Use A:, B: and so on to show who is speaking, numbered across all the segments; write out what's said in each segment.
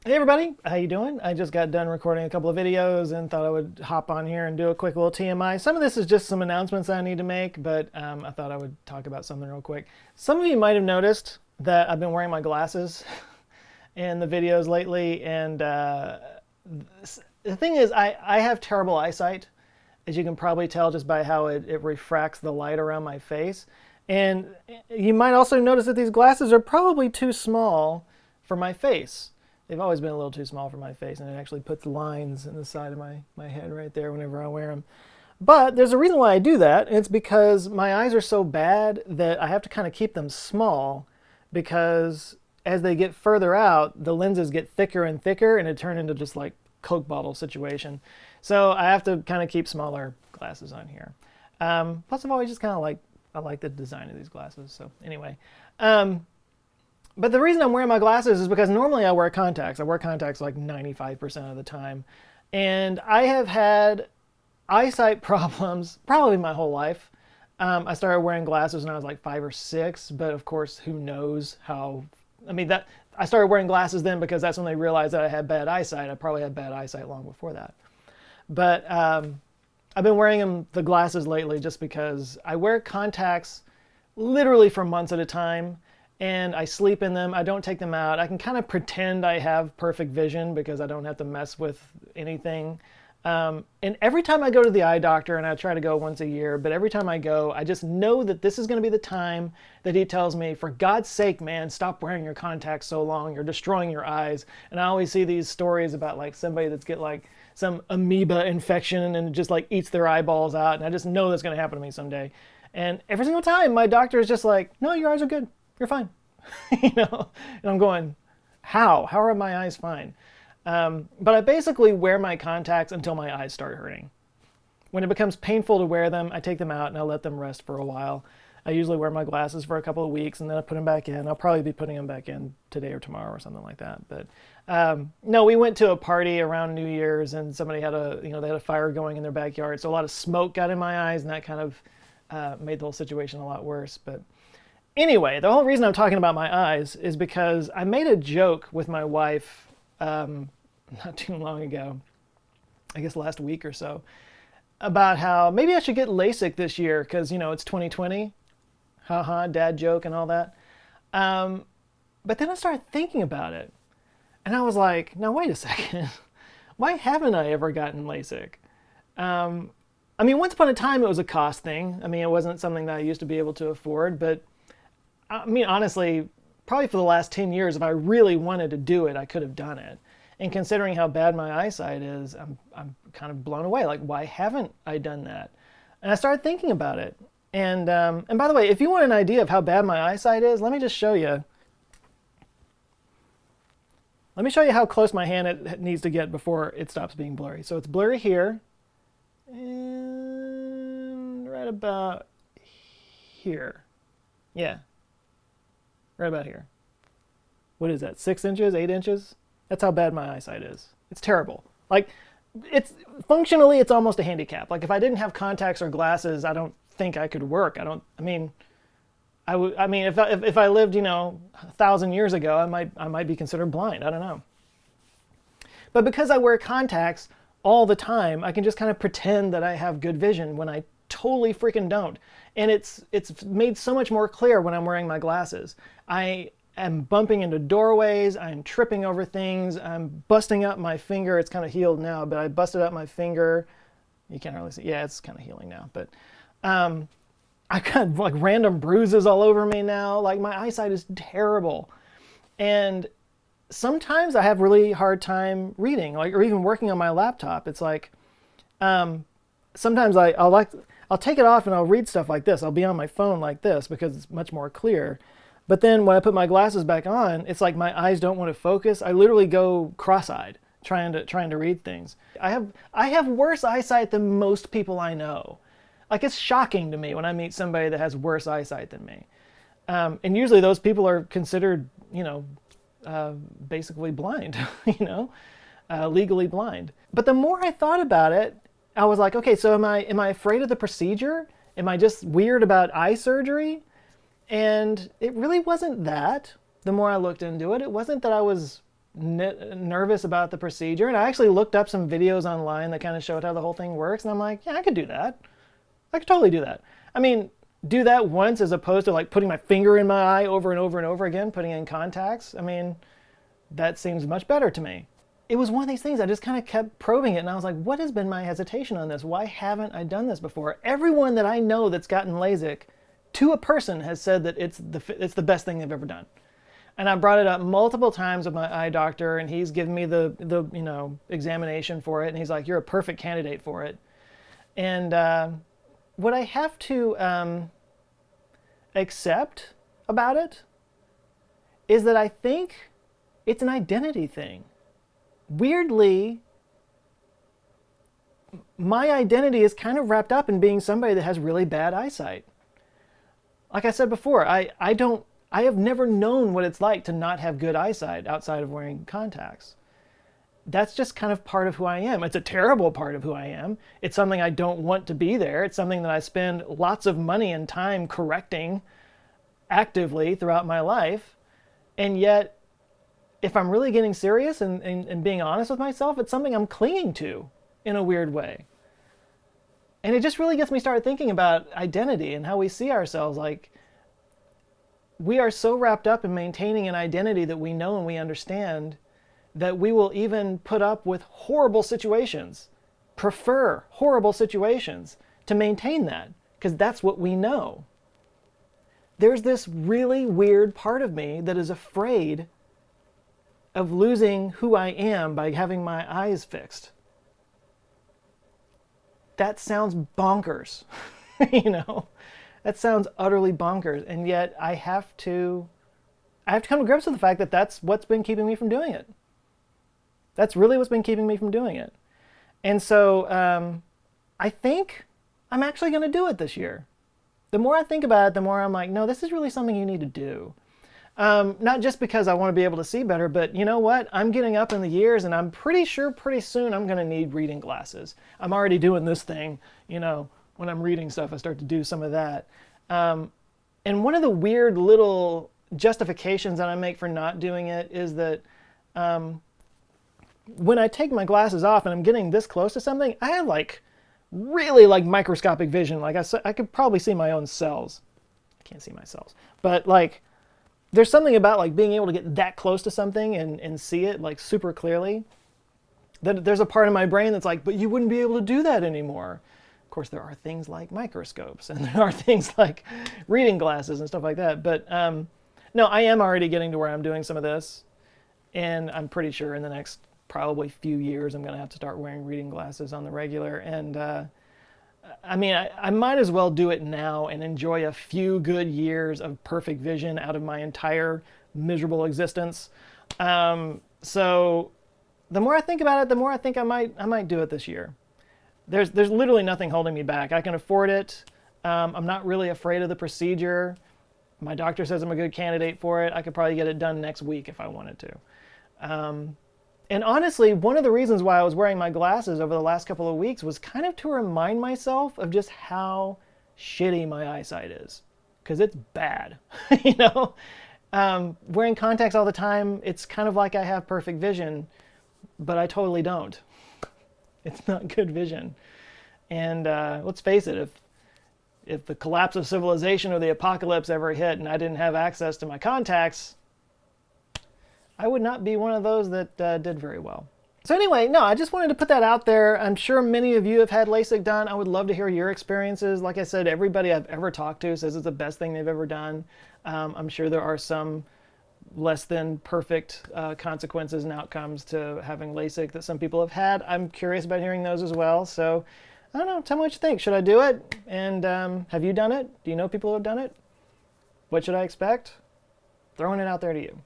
A: Hey everybody, how you doing? I just got done recording a couple of videos and thought I would hop on here and do a quick little TMI. Some of this is just some announcements I need to make, but I thought I would talk about something real quick. Some of you might have noticed that I've been wearing my glasses in the videos lately, and the thing is, I have terrible eyesight, as you can probably tell just by how it refracts the light around my face. And you might also notice that these glasses are probably too small for my face. They've always been a little too small for my face, and it actually puts lines in the side of my head right there whenever I wear them. But there's a reason why I do that. It's because my eyes are so bad that I have to kind of keep them small because as they get further out, the lenses get thicker and thicker, and it turns into just like Coke bottle situation. So I have to kind of keep smaller glasses on here. Plus, I've always just kind of I like the design of these glasses. So anyway, but the reason I'm wearing my glasses is because normally I wear contacts. I wear contacts like 95% of the time. And I have had eyesight problems probably my whole life. I started wearing glasses when I was like 5 or 6, but of course, who knows how. I mean, that I started wearing glasses then because that's when they realized that I had bad eyesight. I probably had bad eyesight long before that. But I've been wearing the glasses lately just because I wear contacts literally for months at a time, and I sleep in them. I don't take them out. I can kind of pretend I have perfect vision because I don't have to mess with anything. And every time I go to the eye doctor, and I try to go once a year, but every time I go, I just know that this is going to be the time that he tells me, for God's sake, man, stop wearing your contacts so long. You're destroying your eyes. And I always see these stories about like somebody that's get like some amoeba infection and it just like eats their eyeballs out. And I just know that's going to happen to me someday. And every single time my doctor is just like, no, your eyes are good. You're fine. And I'm going, how? How are my eyes fine? But I basically wear my contacts until my eyes start hurting. When it becomes painful to wear them, I take them out and I let them rest for a while. I usually wear my glasses for a couple of weeks and then I put them back in. I'll probably be putting them back in today or tomorrow or something like that. But no, we went to a party around New Year's and somebody had they had a fire going in their backyard. So a lot of smoke got in my eyes and that kind of made the whole situation a lot worse. But anyway, the whole reason I'm talking about my eyes is because I made a joke with my wife not too long ago, I guess last week or so, about how maybe I should get LASIK this year because, it's 2020. Haha, dad joke and all that. But then I started thinking about it. And I was like, now wait a second. Why haven't I ever gotten LASIK? I mean, once upon a time it was a cost thing. I mean, it wasn't something that I used to be able to afford. But I mean, honestly, probably for the last 10 years, if I really wanted to do it, I could have done it. And considering how bad my eyesight is, I'm kind of blown away. Like, why haven't I done that? And I started thinking about it. And by the way, if you want an idea of how bad my eyesight is, let me just show you. Let me show you how close my hand it needs to get before it stops being blurry. So it's blurry here, and right about here. Yeah, right about here. What is that, 6 inches, 8 inches? That's how bad my eyesight is. It's terrible. Like, it's functionally, it's almost a handicap. Like, if I didn't have contacts or glasses, I don't think I could work. I mean, if I lived, 1,000 years ago, I might be considered blind. I don't know. But because I wear contacts all the time, I can just kind of pretend that I have good vision when I totally freaking don't. And it's made so much more clear when I'm wearing my glasses. I am bumping into doorways, I'm tripping over things, I'm busting up my finger. It's kind of healed now, but I busted up my finger. You can't really see. Yeah, it's kind of healing now, but I got like random bruises all over me now. Like, my eyesight is terrible. And sometimes I have really hard time reading, like, or even working on my laptop. It's like, sometimes I'll take it off and I'll read stuff like this. I'll be on my phone like this because it's much more clear. But then when I put my glasses back on, it's like my eyes don't want to focus. I literally go cross-eyed trying to read things. I have worse eyesight than most people I know. Like, it's shocking to me when I meet somebody that has worse eyesight than me. And usually those people are considered, basically blind, legally blind. But the more I thought about it, I was like, okay, so am I afraid of the procedure? Am I just weird about eye surgery? And it really wasn't that. The more I looked into it, it wasn't that I was nervous about the procedure, and I actually looked up some videos online that kind of showed how the whole thing works, and I'm like, yeah, I could do that. I could totally do that. I mean, do that once as opposed to like putting my finger in my eye over and over and over again, putting in contacts. I mean, that seems much better to me. It was one of these things, I just kind of kept probing it, and I was like, what has been my hesitation on this? Why haven't I done this before? Everyone that I know that's gotten LASIK, to a person, has said that it's the best thing they've ever done. And I brought it up multiple times with my eye doctor, and he's given me the examination for it, and he's like, you're a perfect candidate for it. And what I have to accept about it is that I think it's an identity thing. Weirdly, my identity is kind of wrapped up in being somebody that has really bad eyesight. Like I said before, I have never known what it's like to not have good eyesight outside of wearing contacts. That's just kind of part of who I am. It's a terrible part of who I am. It's something I don't want to be there. It's something that I spend lots of money and time correcting actively throughout my life. And yet, if I'm really getting serious and being honest with myself, it's something I'm clinging to in a weird way. And it just really gets me started thinking about identity and how we see ourselves. Like, we are so wrapped up in maintaining an identity that we know and we understand that we will even put up with horrible situations, prefer horrible situations to maintain that, because that's what we know. There's this really weird part of me that is afraid of losing who I am by having my eyes fixed. That sounds bonkers, That sounds utterly bonkers, and yet I have to come to grips with the fact that that's what's been keeping me from doing it. That's really what's been keeping me from doing it. And so I think I'm actually going to do it this year. The more I think about it, the more I'm like, no, this is really something you need to do. Not just because I want to be able to see better, but you know what? I'm getting up in the years, and I'm pretty sure pretty soon I'm going to need reading glasses. I'm already doing this thing, when I'm reading stuff, I start to do some of that. And one of the weird little justifications that I make for not doing it is that when I take my glasses off and I'm getting this close to something, I have really microscopic vision. Like I could probably see my own cells. I can't see my cells, but there's something about being able to get that close to something and see it super clearly. That there's a part of my brain that's like, but you wouldn't be able to do that anymore. Of course, there are things like microscopes, and there are things like reading glasses and stuff like that. But no, I am already getting to where I'm doing some of this, and I'm pretty sure in the next probably few years I'm going to have to start wearing reading glasses on the regular. And I might as well do it now and enjoy a few good years of perfect vision out of my entire miserable existence. So the more I think about it, the more I think I might do it this year. There's literally nothing holding me back. I can afford it. I'm not really afraid of the procedure. My doctor says I'm a good candidate for it. I could probably get it done next week if I wanted to. And honestly, one of the reasons why I was wearing my glasses over the last couple of weeks was kind of to remind myself of just how shitty my eyesight is. Because it's bad, Wearing contacts all the time, it's kind of like I have perfect vision, but I totally don't. It's not good vision. And let's face it, if the collapse of civilization or the apocalypse ever hit and I didn't have access to my contacts, I would not be one of those that did very well. So anyway, no, I just wanted to put that out there. I'm sure many of you have had LASIK done. I would love to hear your experiences. Like I said, everybody I've ever talked to says it's the best thing they've ever done. I'm sure there are some less than perfect consequences and outcomes to having LASIK that some people have had. I'm curious about hearing those as well. So I don't know, tell me what you think. Should I do it? And have you done it? Do you know people who have done it? What should I expect? Throwing it out there to you.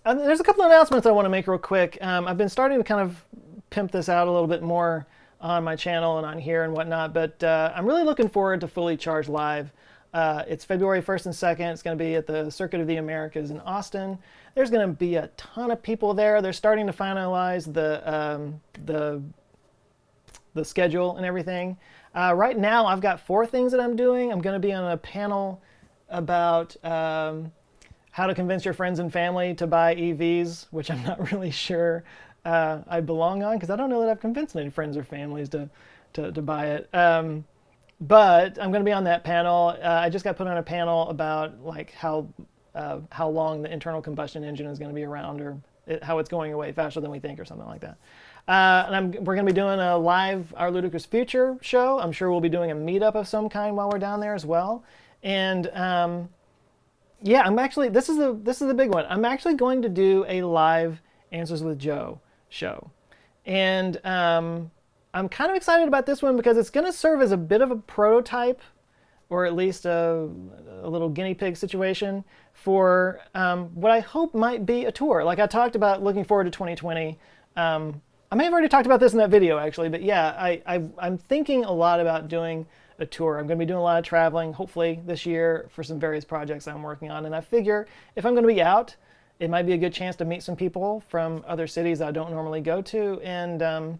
A: There's a couple of announcements I want to make real quick. I've been starting to kind of pimp this out a little bit more on my channel and on here and whatnot, but I'm really looking forward to Fully Charged Live. It's February 1st and 2nd. It's going to be at the Circuit of the Americas in Austin. There's going to be a ton of people there. They're starting to finalize the schedule and everything. Right now, I've got 4 things that I'm doing. I'm going to be on a panel about how to convince your friends and family to buy EVs, which I'm not really sure I belong on, because I don't know that I've convinced any friends or families to buy it. But I'm going to be on that panel. I just got put on a panel about like how long the internal combustion engine is going to be around, or how it's going away faster than we think, or something like that. And we're going to be doing a live Our Ludicrous Future show. I'm sure we'll be doing a meetup of some kind while we're down there as well. And yeah, I'm actually, this is the big one. I'm actually going to do a live Answers with Joe show. And I'm kind of excited about this one because it's going to serve as a bit of a prototype, or at least a little guinea pig situation for what I hope might be a tour. Like I talked about looking forward to 2020. I may have already talked about this in that video actually, but yeah, I'm thinking a lot about doing a tour. I'm going to be doing a lot of traveling, hopefully this year, for some various projects I'm working on. And I figure if I'm going to be out, it might be a good chance to meet some people from other cities I don't normally go to. And,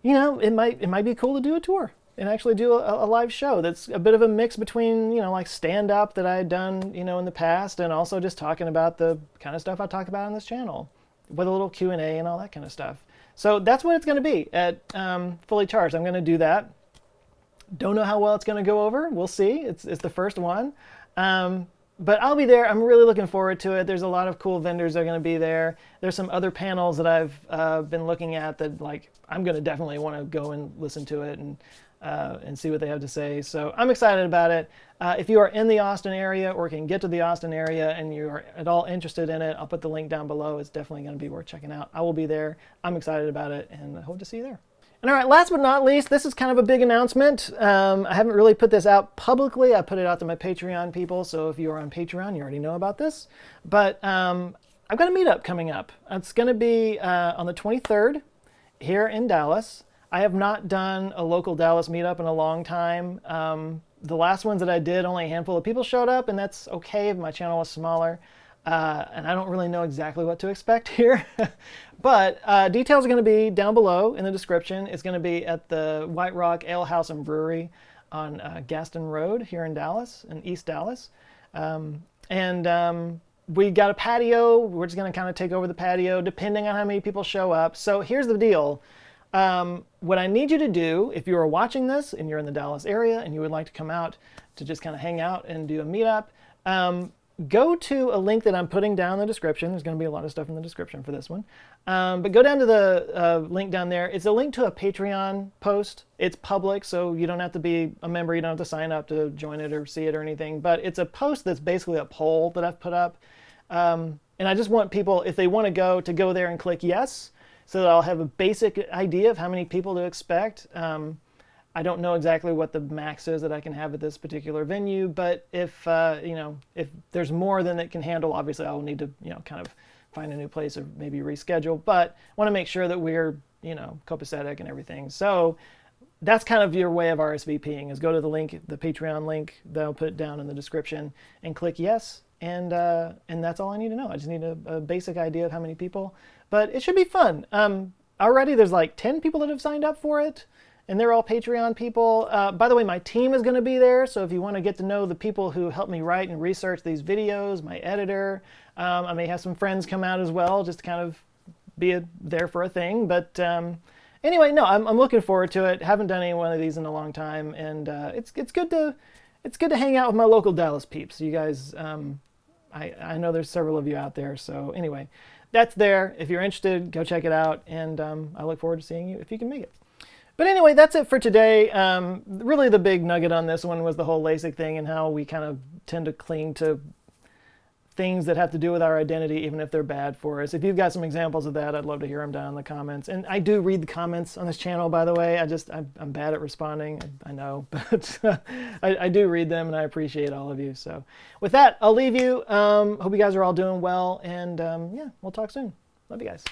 A: you know, it might be cool to do a tour and actually do a live show that's a bit of a mix between, you know, like stand-up that I had done, you know, in the past, and also just talking about the kind of stuff I talk about on this channel, with a little Q&A and all that kind of stuff. So that's what it's going to be at Fully Charged. I'm going to do that. Don't know how well it's going to go over. We'll see. It's the first one. But I'll be there. I'm really looking forward to it. There's a lot of cool vendors that are going to be there. There's some other panels that I've been looking at that, like, I'm going to definitely want to go and listen to it and see what they have to say. So I'm excited about it. If you are in the Austin area or can get to the Austin area and you are at all interested in it, I'll put the link down below. It's definitely going to be worth checking out. I will be there. I'm excited about it, and I hope to see you there. And all right, last but not least, this is kind of a big announcement. I haven't really put this out publicly. I put it out to my Patreon people, so if you are on Patreon, you already know about this. But I've got a meetup coming up. It's going to be on the 23rd here in Dallas. I have not done a local Dallas meetup in a long time. The last ones that I did, only a handful of people showed up, and that's okay. My channel is smaller. And I don't really know exactly what to expect here. But details are going to be down below in the description. It's going to be at the White Rock Ale House and Brewery on Gaston Road here in Dallas, in East Dallas. We got a patio. We're just going to kind of take over the patio depending on how many people show up. So here's the deal. What I need you to do, if you are watching this and you're in the Dallas area and you would like to come out to just kind of hang out and do a meetup, go to a link that I'm putting down in the description. There's going to be a lot of stuff in the description for this one. But go down to the link down there. It's a link to a Patreon post. It's public, so you don't have to be a member. You don't have to sign up to join it or see it or anything. But it's a post that's basically a poll that I've put up. And I just want people, if they want to go there and click yes, so that I'll have a basic idea of how many people to expect. I don't know exactly what the max is that I can have at this particular venue, but if if there's more than it can handle, obviously I will need to kind of find a new place or maybe reschedule. But I want to make sure that we're copacetic and everything. So that's kind of your way of RSVPing, is go to the link, the Patreon link that I'll put down in the description, and click yes. And that's all I need to know. I just need a basic idea of how many people, but it should be fun. Already there's like 10 people that have signed up for it, and they're all Patreon people. By the way, my team is going to be there, so if you want to get to know the people who help me write and research these videos, my editor, I may have some friends come out as well, just to kind of be there for a thing. But anyway, no, I'm looking forward to it. Haven't done any one of these in a long time, and it's good to hang out with my local Dallas peeps. You guys, I know there's several of you out there, so anyway, that's there. If you're interested, go check it out, and I look forward to seeing you if you can make it. But anyway, that's it for today. Really the big nugget on this one was the whole Lasik thing and how we kind of tend to cling to things that have to do with our identity, even if they're bad for us. If you've got some examples of that, I'd love to hear them down in the comments. And I do read the comments on this channel, by the way. I'm bad at responding, I know, but I do read them, and I appreciate all of you. So with that, I'll leave you. Hope you guys are all doing well, and yeah, we'll talk soon. Love you guys.